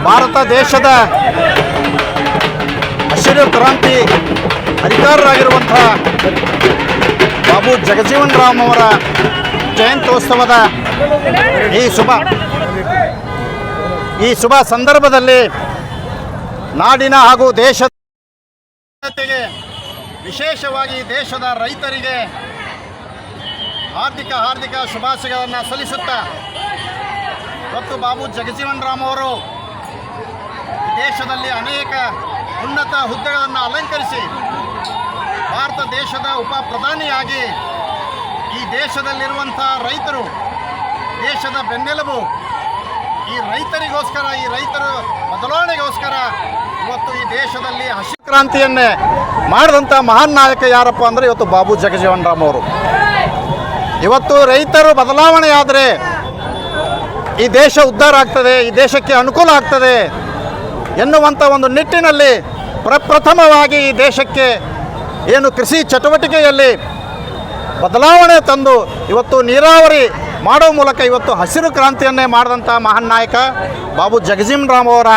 ಭಾರತ ದೇಶದ ಹಸಿರು ಕ್ರಾಂತಿ ಅಧಿಕಾರರಾಗಿರುವಂಥ ಬಾಬು ಜಗಜೀವನ್ ರಾಮ್ ಅವರ ಜಯಂತ್ಯೋತ್ಸವದ ಈ ಶುಭ ಸಂದರ್ಭದಲ್ಲಿ ನಾಡಿನ ಹಾಗೂ ದೇಶದ ಜನತೆಗೆ, ವಿಶೇಷವಾಗಿ ದೇಶದ ರೈತರಿಗೆ ಹಾರ್ದಿಕ ಶುಭಾಶಯಗಳನ್ನು ಸಲ್ಲಿಸುತ್ತಾ, ಮತ್ತು ಬಾಬು ಜಗಜೀವನ್ ರಾಮ್ ಅವರು ದೇಶದಲ್ಲಿ ಅನೇಕ ಉನ್ನತ ಹುದ್ದೆಗಳನ್ನು ಅಲಂಕರಿಸಿ ಭಾರತ ದೇಶದ ಉಪ ಪ್ರಧಾನಿಯಾಗಿ ಈ ದೇಶದಲ್ಲಿರುವಂಥ ರೈತರು ದೇಶದ ಬೆನ್ನೆಲುಬು. ಈ ರೈತರಿಗೋಸ್ಕರ, ಈ ರೈತರ ಬದಲಾವಣೆಗೋಸ್ಕರ ಇವತ್ತು ಈ ದೇಶದಲ್ಲಿ ಹಸಿರು ಕ್ರಾಂತಿಯನ್ನೇ ಮಾಡಿದಂಥ ಮಹಾನ್ ನಾಯಕ ಯಾರಪ್ಪ ಅಂದರೆ ಇವತ್ತು ಬಾಬು ಜಗಜೀವನ್ ರಾಮ್ ಅವರು. ಇವತ್ತು ರೈತರು ಬದಲಾವಣೆಯಾದರೆ ಈ ದೇಶ ಉದ್ಧಾರ ಆಗ್ತದೆ, ಈ ದೇಶಕ್ಕೆ ಅನುಕೂಲ ಆಗ್ತದೆ ಎನ್ನುವಂಥ ಒಂದು ನಿಟ್ಟಿನಲ್ಲಿ ಪ್ರಪ್ರಥಮವಾಗಿ ಈ ದೇಶಕ್ಕೆ ಏನು ಕೃಷಿ ಚಟುವಟಿಕೆಯಲ್ಲಿ ಬದಲಾವಣೆ ತಂದು ಇವತ್ತು ನೀರಾವರಿ ಮಾಡೋ ಮೂಲಕ ಇವತ್ತು ಹಸಿರು ಕ್ರಾಂತಿಯನ್ನೇ ಮಾಡಿದಂಥ ಮಹಾನ್ ನಾಯಕ ಬಾಬು ಜಗಜೀವನ್ ರಾಮ್ ಅವರ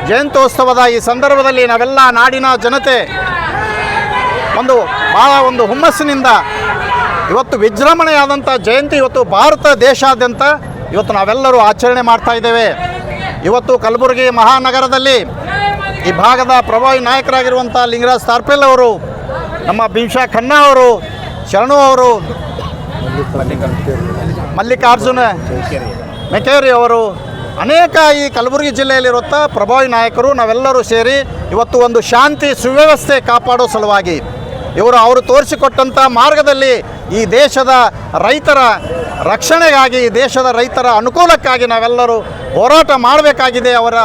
ಜಯಂತ್ಯೋತ್ಸವದ ಈ ಸಂದರ್ಭದಲ್ಲಿ ನಾವೆಲ್ಲ ನಾಡಿನ ಜನತೆ ಭಾಳ ಹುಮ್ಮಸ್ಸಿನಿಂದ ಇವತ್ತು ವಿಜೃಂಭಣೆಯಾದಂಥ ಜಯಂತಿ ಇವತ್ತು ಭಾರತ ದೇಶಾದ್ಯಂತ ಇವತ್ತು ನಾವೆಲ್ಲರೂ ಆಚರಣೆ ಮಾಡ್ತಾ ಇದ್ದೇವೆ. ಇವತ್ತು ಕಲಬುರಗಿ ಮಹಾನಗರದಲ್ಲಿ ಈ ಭಾಗದ ಪ್ರಭಾವಿ ನಾಯಕರಾಗಿರುವಂಥ ಲಿಂಗರಾಜ್ ತಾರ್ಪೆಲ್ ಅವರು, ನಮ್ಮ ಭೀಮಶಾ ಖನ್ನಾ ಅವರು, ಶರಣು ಅವರು, ಮಲ್ಲಿಕಾರ್ಜುನ ಮೆಕೇರಿ ಅವರು, ಅನೇಕ ಈ ಕಲಬುರಗಿ ಜಿಲ್ಲೆಯಲ್ಲಿರುವಂಥ ಪ್ರಭಾವಿ ನಾಯಕರು ನಾವೆಲ್ಲರೂ ಸೇರಿ ಇವತ್ತು ಒಂದು ಶಾಂತಿ ಸುವ್ಯವಸ್ಥೆ ಕಾಪಾಡೋ ಸಲುವಾಗಿ ಅವರು ತೋರಿಸಿಕೊಟ್ಟಂಥ ಮಾರ್ಗದಲ್ಲಿ ಈ ದೇಶದ ರೈತರ ರಕ್ಷಣೆಗಾಗಿ, ಈ ದೇಶದ ರೈತರ ಅನುಕೂಲಕ್ಕಾಗಿ ನಾವೆಲ್ಲರೂ ಹೋರಾಟ ಮಾಡಬೇಕಾಗಿದೆ. ಅವರ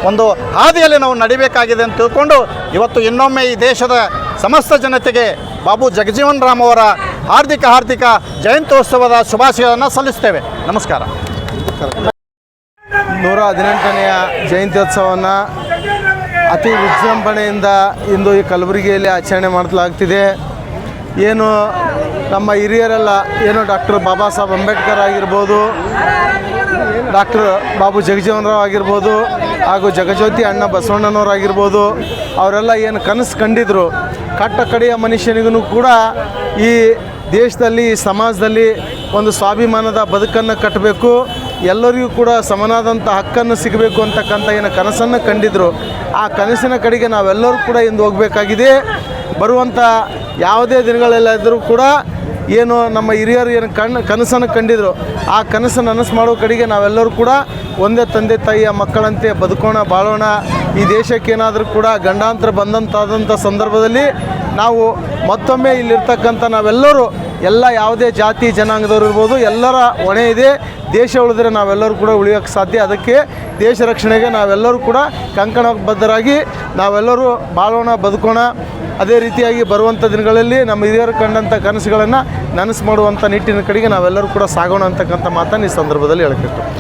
ಒಂದು ಹಾದಿಯಲ್ಲಿ ನಾವು ನಡಿಬೇಕಾಗಿದೆ ಅಂತ ತಿಳ್ಕೊಂಡು ಇವತ್ತು ಇನ್ನೊಮ್ಮೆ ಈ ದೇಶದ ಸಮಸ್ತ ಜನತೆಗೆ ಬಾಬು ಜಗಜೀವನ್ ರಾಮ್ ಅವರ ಹಾರ್ದಿಕ ಜಯಂತ್ಯೋತ್ಸವದ ಶುಭಾಶಯಗಳನ್ನು ಸಲ್ಲಿಸ್ತೇವೆ. ನಮಸ್ಕಾರ. 118ನೆಯ ಜಯಂತ್ಯೋತ್ಸವವನ್ನು ಅತಿ ವಿಜೃಂಭಣೆಯಿಂದ ಇಂದು ಈ ಕಲಬುರಗಿಯಲ್ಲಿ ಆಚರಣೆ ಮಾಡಲಾಗ್ತಿದೆ. ಏನು ನಮ್ಮ ಹಿರಿಯರೆಲ್ಲ ಏನು ಡಾಕ್ಟರ್ ಬಾಬಾ ಸಾಹೇಬ್ ಅಂಬೇಡ್ಕರ್ ಆಗಿರ್ಬೋದು, ಡಾಕ್ಟರ್ ಬಾಬು ಜಗಜೀವನ್ ರಾವ್ ಆಗಿರ್ಬೋದು, ಹಾಗೂ ಜಗಜ್ಯೋತಿ ಅಣ್ಣ ಬಸವಣ್ಣನವರಾಗಿರ್ಬೋದು, ಅವರೆಲ್ಲ ಏನು ಕನಸು ಕಂಡಿದ್ರು ಕಡೆಯ ಮನುಷ್ಯನಿಗೂ ಕೂಡ ಈ ದೇಶದಲ್ಲಿ, ಈ ಸಮಾಜದಲ್ಲಿ ಒಂದು ಸ್ವಾಭಿಮಾನದ ಬದುಕನ್ನು ಕಟ್ಟಬೇಕು, ಎಲ್ಲರಿಗೂ ಕೂಡ ಸಮನಾದಂಥ ಹಕ್ಕನ್ನು ಸಿಗಬೇಕು ಅಂತಕ್ಕಂಥ ಏನು ಕನಸನ್ನು ಕಂಡಿದ್ರು. ಆ ಕನಸಿನ ಕಡೆಗೆ ನಾವೆಲ್ಲರೂ ಕೂಡ ಇಂದು ಹೋಗಬೇಕಾಗಿದೆ. ಬರುವಂಥ ಯಾವುದೇ ದಿನಗಳಲ್ಲಾದರೂ ಕೂಡ ಏನು ನಮ್ಮ ಹಿರಿಯರು ಏನು ಕನಸನ್ನು ಕಂಡಿದ್ರು ಆ ಕನಸನ್ನು ನನಸು ಮಾಡೋ ಕಡೆಗೆ ನಾವೆಲ್ಲರೂ ಕೂಡ ಒಂದೇ ತಂದೆ ತಾಯಿಯ ಮಕ್ಕಳಂತೆ ಬದುಕೋಣ, ಬಾಳೋಣ. ಈ ದೇಶಕ್ಕೆ ಏನಾದರೂ ಕೂಡ ಗಂಡಾಂತರ ಬಂದಂತಾದಂಥ ಸಂದರ್ಭದಲ್ಲಿ ನಾವು ಮತ್ತೊಮ್ಮೆ ಇಲ್ಲಿರ್ತಕ್ಕಂಥ ನಾವೆಲ್ಲರೂ ಯಾವುದೇ ಜಾತಿ ಜನಾಂಗದವರು ಇರ್ಬೋದು, ಎಲ್ಲರ ಹೊಣೆ ಇದೆ. ದೇಶ ಉಳಿದ್ರೆ ನಾವೆಲ್ಲರೂ ಕೂಡ ಉಳಿಯೋಕ್ಕೆ ಸಾಧ್ಯ. ಅದಕ್ಕೆ ದೇಶ ರಕ್ಷಣೆಗೆ ನಾವೆಲ್ಲರೂ ಕೂಡ ಕಂಕಣಬದ್ಧರಾಗಿ ನಾವೆಲ್ಲರೂ ಬಾಳೋಣ, ಬದುಕೋಣ. ಅದೇ ರೀತಿಯಾಗಿ ಬರುವಂಥ ದಿನಗಳಲ್ಲಿ ನಮ್ಮ ಹಿರಿಯರು ಕಂಡಂಥ ಕನಸುಗಳನ್ನು ನನಸು ಮಾಡುವಂಥ ನಿಟ್ಟಿನ ಕಡೆಗೆ ನಾವೆಲ್ಲರೂ ಕೂಡ ಸಾಗೋಣ ಅಂತಕ್ಕಂಥ ಮಾತನ್ನು ಈ ಸಂದರ್ಭದಲ್ಲಿ ಹೇಳಬೇಕು.